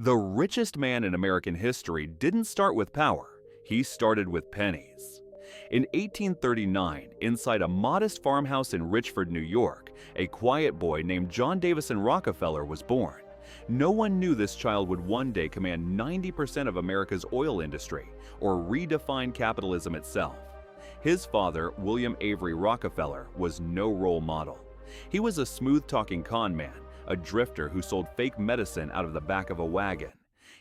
The richest man in American history didn't start with power, he started with pennies. In 1839, inside a modest farmhouse in Richford, New York, a quiet boy named John Davison Rockefeller was born. No one knew this child would one day command 90% of America's oil industry, or redefine capitalism itself. His father, William Avery Rockefeller, was no role model. He was a smooth-talking con man, a drifter who sold fake medicine out of the back of a wagon.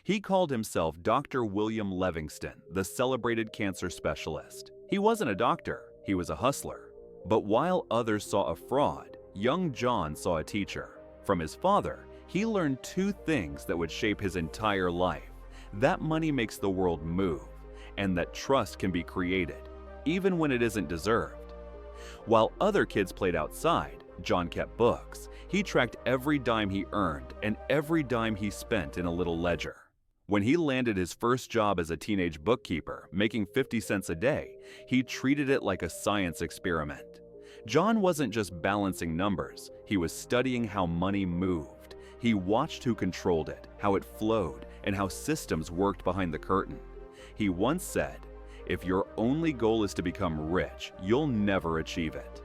He called himself Dr. William Livingston, the celebrated cancer specialist. He wasn't a doctor, he was a hustler. But while others saw a fraud, young John saw a teacher. From his father, he learned two things that would shape his entire life: that money makes the world move, and that trust can be created, even when it isn't deserved. While other kids played outside, John kept books. He tracked every dime he earned and every dime he spent in a little ledger. When he landed his first job as a teenage bookkeeper, making 50 cents a day, he treated it like a science experiment. John wasn't just balancing numbers, he was studying how money moved. He watched who controlled it, how it flowed, and how systems worked behind the curtain. He once said, "If your only goal is to become rich, you'll never achieve it.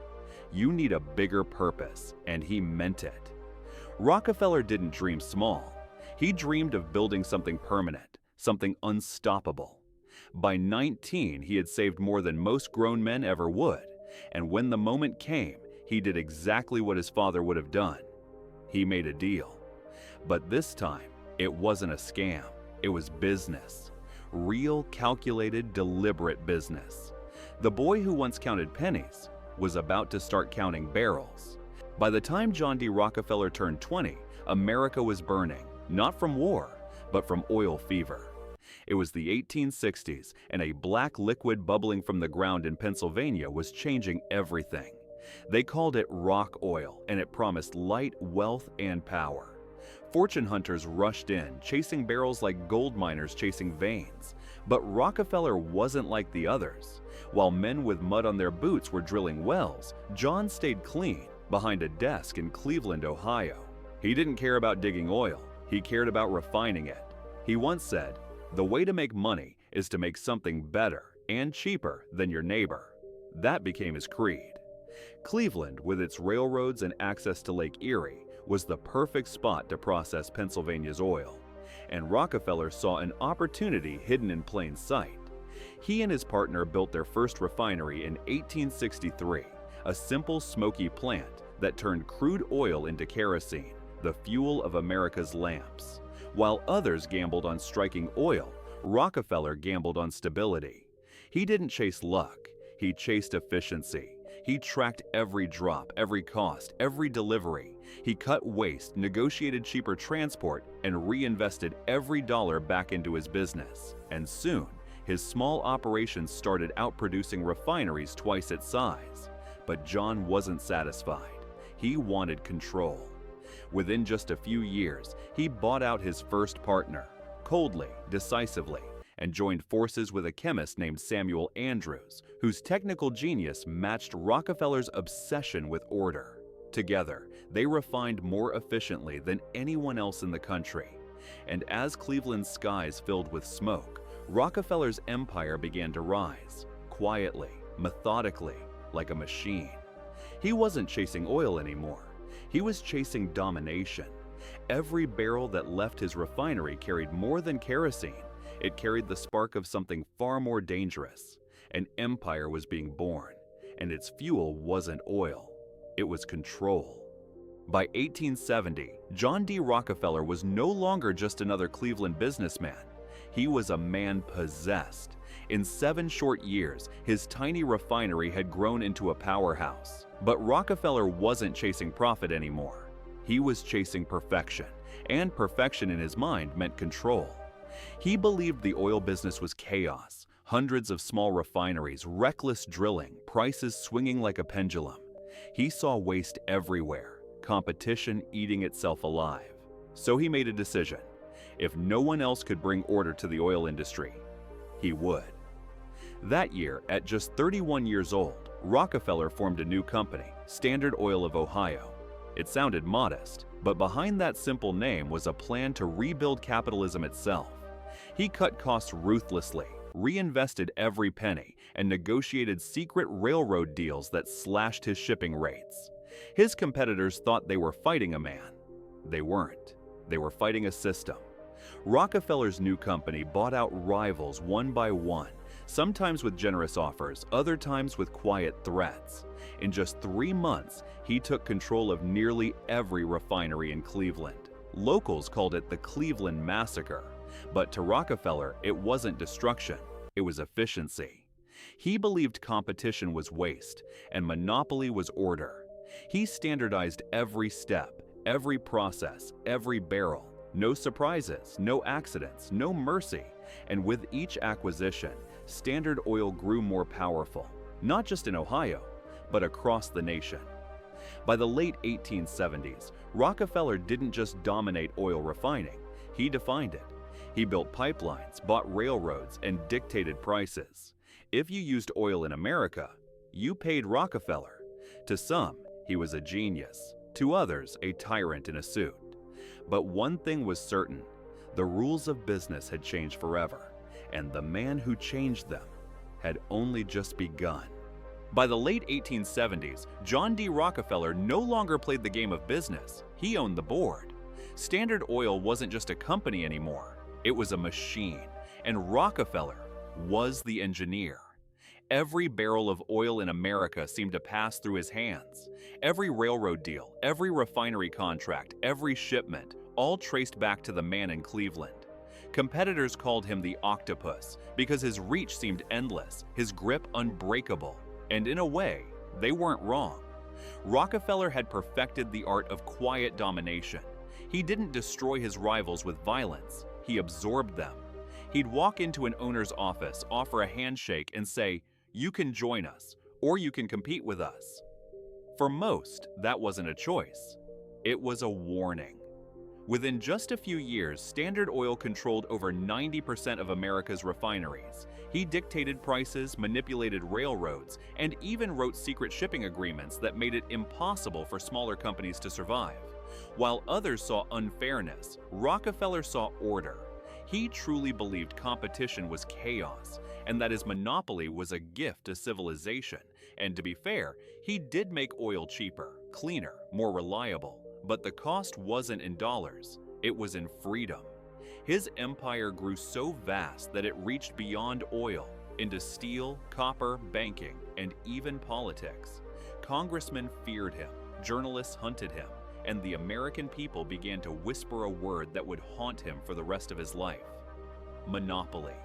You need a bigger purpose," and he meant it. Rockefeller didn't dream small. He dreamed of building something permanent, something unstoppable. By 19, he had saved more than most grown men ever would, and when the moment came, he did exactly what his father would have done. He made a deal. But this time, it wasn't a scam. It was business. Real, calculated, deliberate business. The boy who once counted pennies was about to start counting barrels. By the time John D. Rockefeller turned 20, America was burning, not from war, but from oil fever. It was the 1860s, and a black liquid bubbling from the ground in Pennsylvania was changing everything. They called it rock oil, and it promised light, wealth, and power. Fortune hunters rushed in, chasing barrels like gold miners chasing veins. But Rockefeller wasn't like the others. While men with mud on their boots were drilling wells, John stayed clean behind a desk in Cleveland, Ohio. He didn't care about digging oil, he cared about refining it. He once said, "The way to make money is to make something better and cheaper than your neighbor." That became his creed. Cleveland, with its railroads and access to Lake Erie, was the perfect spot to process Pennsylvania's oil. And Rockefeller saw an opportunity hidden in plain sight. He and his partner built their first refinery in 1863, a simple smoky plant that turned crude oil into kerosene, the fuel of America's lamps. While others gambled on striking oil, Rockefeller gambled on stability. He didn't chase luck, he chased efficiency. He tracked every drop, every cost, every delivery. He cut waste, negotiated cheaper transport, and reinvested every dollar back into his business. And soon, his small operations started outproducing refineries twice its size. But John wasn't satisfied. He wanted control. Within just a few years, he bought out his first partner, coldly, decisively, and joined forces with a chemist named Samuel Andrews, whose technical genius matched Rockefeller's obsession with order. Together, they refined more efficiently than anyone else in the country. And as Cleveland's skies filled with smoke, Rockefeller's empire began to rise, quietly, methodically, like a machine. He wasn't chasing oil anymore. He was chasing domination. Every barrel that left his refinery carried more than kerosene. It carried the spark of something far more dangerous. An empire was being born, and its fuel wasn't oil. It was control. By 1870, John D. Rockefeller was no longer just another Cleveland businessman. He was a man possessed. In 7 short years, his tiny refinery had grown into a powerhouse. But Rockefeller wasn't chasing profit anymore. He was chasing perfection, and perfection in his mind meant control. He believed the oil business was chaos, hundreds of small refineries, reckless drilling, prices swinging like a pendulum. He saw waste everywhere, competition eating itself alive. So he made a decision. If no one else could bring order to the oil industry, he would. That year, at just 31 years old, Rockefeller formed a new company, Standard Oil of Ohio. It sounded modest, But behind that simple name was a plan to rebuild capitalism itself. He cut costs ruthlessly, reinvested every penny, and negotiated secret railroad deals that slashed his shipping rates. His competitors thought they were fighting a man. They weren't. They were fighting a system. Rockefeller's new company bought out rivals one by one, sometimes with generous offers, other times with quiet threats. In just 3 months, he took control of nearly every refinery in Cleveland. Locals called it the Cleveland Massacre. But to Rockefeller, it wasn't destruction, it was efficiency. He believed competition was waste, and monopoly was order. He standardized every step, every process, every barrel. No surprises, no accidents, no mercy. And with each acquisition, Standard Oil grew more powerful, not just in Ohio, but across the nation. By the late 1870s, Rockefeller didn't just dominate oil refining, he defined it. He built pipelines, bought railroads, and dictated prices. If you used oil in America, you paid Rockefeller. To some, he was a genius. To others, a tyrant in a suit. But one thing was certain, the rules of business had changed forever, and the man who changed them had only just begun. By the late 1870s, John D. Rockefeller no longer played the game of business, he owned the board. Standard Oil wasn't just a company anymore, it was a machine, and Rockefeller was the engineer. Every barrel of oil in America seemed to pass through his hands. Every railroad deal, every refinery contract, every shipment, all traced back to the man in Cleveland. Competitors called him the octopus because his reach seemed endless, his grip unbreakable. And in a way, they weren't wrong. Rockefeller had perfected the art of quiet domination. He didn't destroy his rivals with violence, he absorbed them. He'd walk into an owner's office, offer a handshake, and say, "You can join us, or you can compete with us." For most, that wasn't a choice. It was a warning. Within just a few years, Standard Oil controlled over 90% of America's refineries. He dictated prices, manipulated railroads, and even wrote secret shipping agreements that made it impossible for smaller companies to survive. While others saw unfairness, Rockefeller saw order. He truly believed competition was chaos, and that his monopoly was a gift to civilization. And to be fair, he did make oil cheaper, cleaner, more reliable. But the cost wasn't in dollars, it was in freedom. His empire grew so vast that it reached beyond oil, into steel, copper, banking, and even politics. Congressmen feared him, journalists hunted him, and the American people began to whisper a word that would haunt him for the rest of his life: monopoly.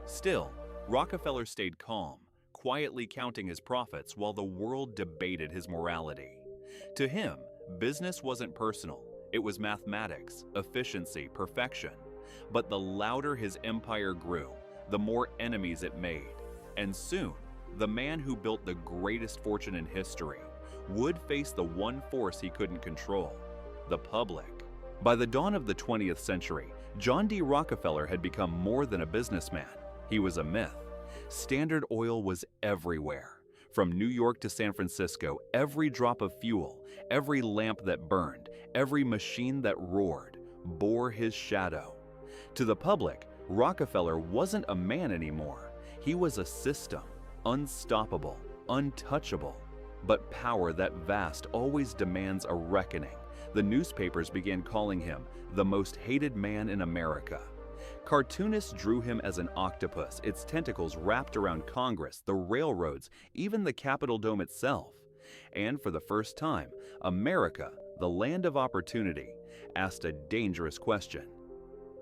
Still, Rockefeller stayed calm, quietly counting his profits while the world debated his morality. To him, business wasn't personal, it was mathematics, efficiency, perfection. But the louder his empire grew, the more enemies it made. And soon, the man who built the greatest fortune in history would face the one force he couldn't control: the public. By the dawn of the 20th century, John D. Rockefeller had become more than a businessman. He was a myth. Standard Oil was everywhere. From New York to San Francisco, every drop of fuel, every lamp that burned, every machine that roared, bore his shadow. To the public, Rockefeller wasn't a man anymore. He was a system, unstoppable, untouchable. But power that vast always demands a reckoning. The newspapers began calling him the most hated man in America. Cartoonists drew him as an octopus, its tentacles wrapped around Congress, the railroads, even the Capitol Dome itself. And for the first time, America, the land of opportunity, asked a dangerous question: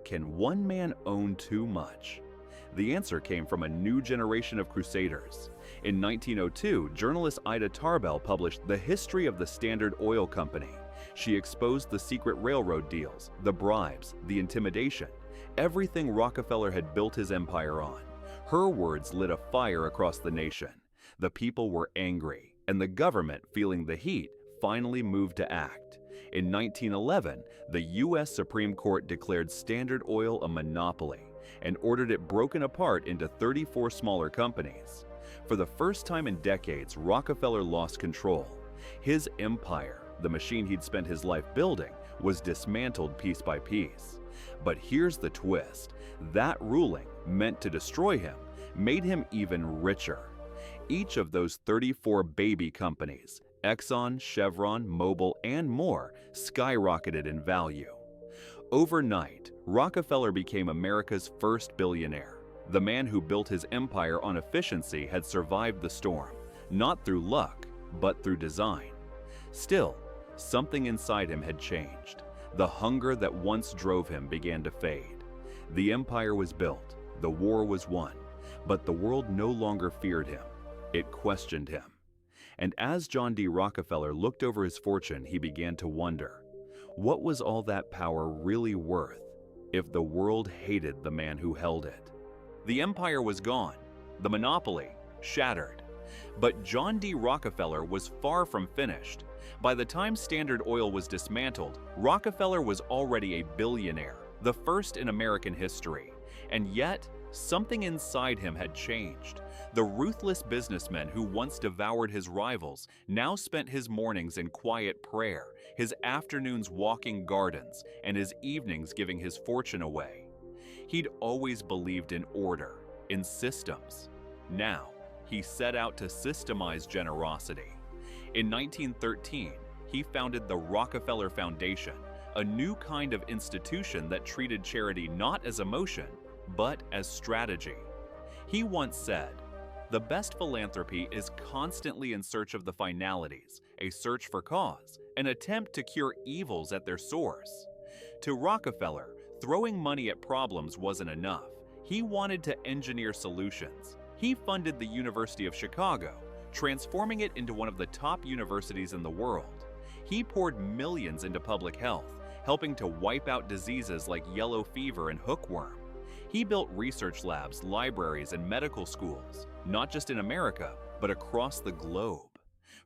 can one man own too much? The answer came from a new generation of crusaders. In 1902, journalist Ida Tarbell published The History of the Standard Oil Company. She exposed the secret railroad deals, the bribes, the intimidation, everything Rockefeller had built his empire on. Her words lit a fire across the nation. The people were angry, and the government, feeling the heat, finally moved to act. In 1911, the U.S. Supreme Court declared Standard Oil a monopoly and ordered it broken apart into 34 smaller companies. For the first time in decades, Rockefeller lost control. His empire, The machine he'd spent his life building was dismantled piece by piece. But here's the twist. That ruling, meant to destroy him, made him even richer. Each of those 34 baby companies, Exxon, Chevron, Mobil, and more, skyrocketed in value. Overnight, Rockefeller became America's first billionaire. The man who built his empire on efficiency had survived the storm, not through luck, but through design. Still, something inside him had changed. The hunger that once drove him began to fade. The empire was built, the war was won, but the world no longer feared him. It questioned him. And as John D. Rockefeller looked over his fortune, he began to wonder, what was all that power really worth if the world hated the man who held it? The empire was gone, the monopoly shattered. But John D. Rockefeller was far from finished. By the time Standard Oil was dismantled, Rockefeller was already a billionaire, the first in American history. And yet, something inside him had changed. The ruthless businessman who once devoured his rivals now spent his mornings in quiet prayer, his afternoons walking gardens, and his evenings giving his fortune away. He'd always believed in order, in systems. Now, he set out to systemize generosity. In 1913, he founded the Rockefeller Foundation, a new kind of institution that treated charity not as emotion, but as strategy. He once said, "The best philanthropy is constantly in search of the finalities, a search for cause, an attempt to cure evils at their source." To Rockefeller, throwing money at problems wasn't enough. He wanted to engineer solutions. He funded the University of Chicago, transforming it into one of the top universities in the world. He poured millions into public health, helping to wipe out diseases like yellow fever and hookworm. He built research labs, libraries, and medical schools, not just in America, but across the globe.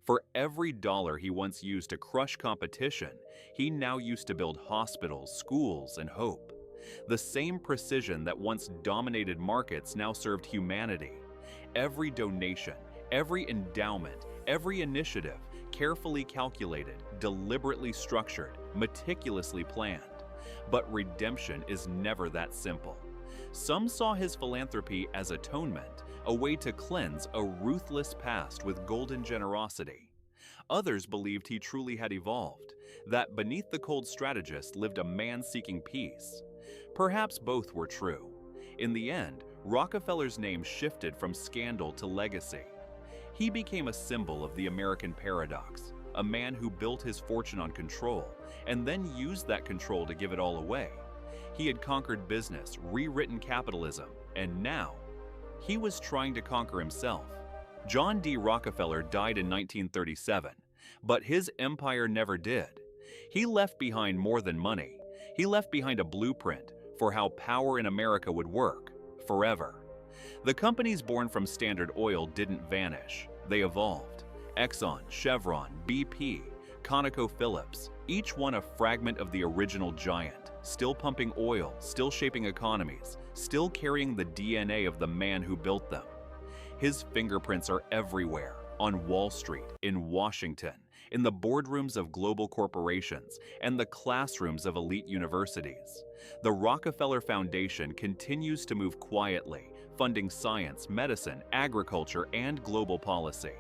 For every dollar he once used to crush competition, he now used to build hospitals, schools, and hope. The same precision that once dominated markets now served humanity. Every donation, every endowment, every initiative, carefully calculated, deliberately structured, meticulously planned. But redemption is never that simple. Some saw his philanthropy as atonement, a way to cleanse a ruthless past with golden generosity. Others believed he truly had evolved, that beneath the cold strategist lived a man seeking peace. Perhaps both were true. In the end, Rockefeller's name shifted from scandal to legacy. He became a symbol of the American paradox, a man who built his fortune on control and then used that control to give it all away. He had conquered business, rewritten capitalism, and now he was trying to conquer himself. John D. Rockefeller died in 1937, but his empire never did. He left behind more than money. He left behind a blueprint for how power in America would work, forever. The companies born from Standard Oil didn't vanish. They evolved. Exxon, Chevron, BP, ConocoPhillips, each one a fragment of the original giant, still pumping oil, still shaping economies, still carrying the DNA of the man who built them. His fingerprints are everywhere, on Wall Street, in Washington, in the boardrooms of global corporations, and the classrooms of elite universities. The Rockefeller Foundation continues to move quietly, funding science, medicine, agriculture, and global policy.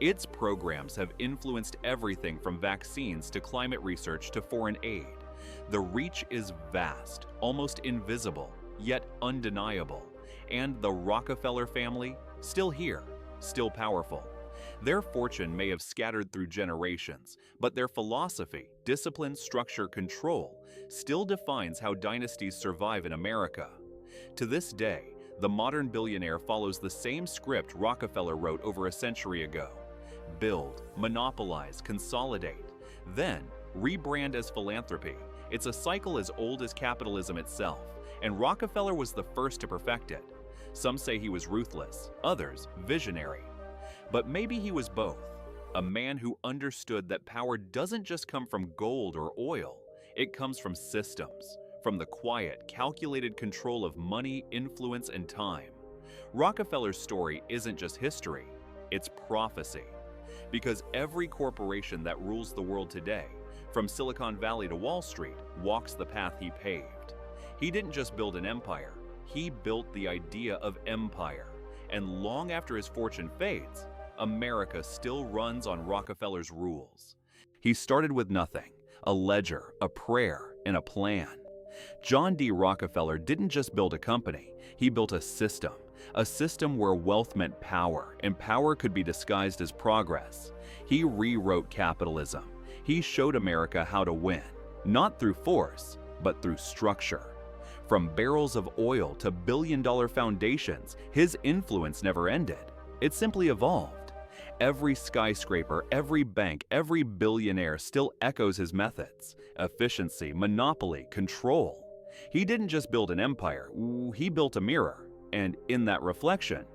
Its programs have influenced everything from vaccines to climate research to foreign aid. The reach is vast, almost invisible, yet undeniable. And the Rockefeller family, still here, still powerful. Their fortune may have scattered through generations, but their philosophy, discipline, structure, control, still defines how dynasties survive in America. To this day, the modern billionaire follows the same script Rockefeller wrote over a century ago. Build, monopolize, consolidate, then rebrand as philanthropy. It's a cycle as old as capitalism itself, and Rockefeller was the first to perfect it. Some say he was ruthless, others visionary. But maybe he was both, a man who understood that power doesn't just come from gold or oil, it comes from systems, from the quiet, calculated control of money, influence, and time. Rockefeller's story isn't just history, it's prophecy. Because every corporation that rules the world today, from Silicon Valley to Wall Street, walks the path he paved. He didn't just build an empire, he built the idea of empire. And long after his fortune fades, America still runs on Rockefeller's rules. He started with nothing, a ledger, a prayer, and a plan. John D. Rockefeller didn't just build a company, he built a system where wealth meant power, and power could be disguised as progress. He rewrote capitalism. He showed America how to win, not through force, but through structure. From barrels of oil to billion-dollar foundations, his influence never ended. It simply evolved. Every skyscraper, every bank, every billionaire still echoes his methods: efficiency, monopoly, control. He didn't just build an empire, he built a mirror. And in that reflection,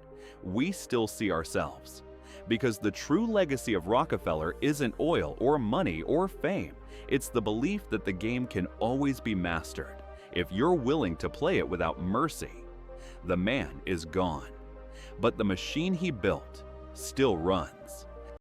we still see ourselves. Because the true legacy of Rockefeller isn't oil or money or fame. It's the belief that the game can always be mastered if you're willing to play it without mercy. The man is gone, but the machine he built still runs.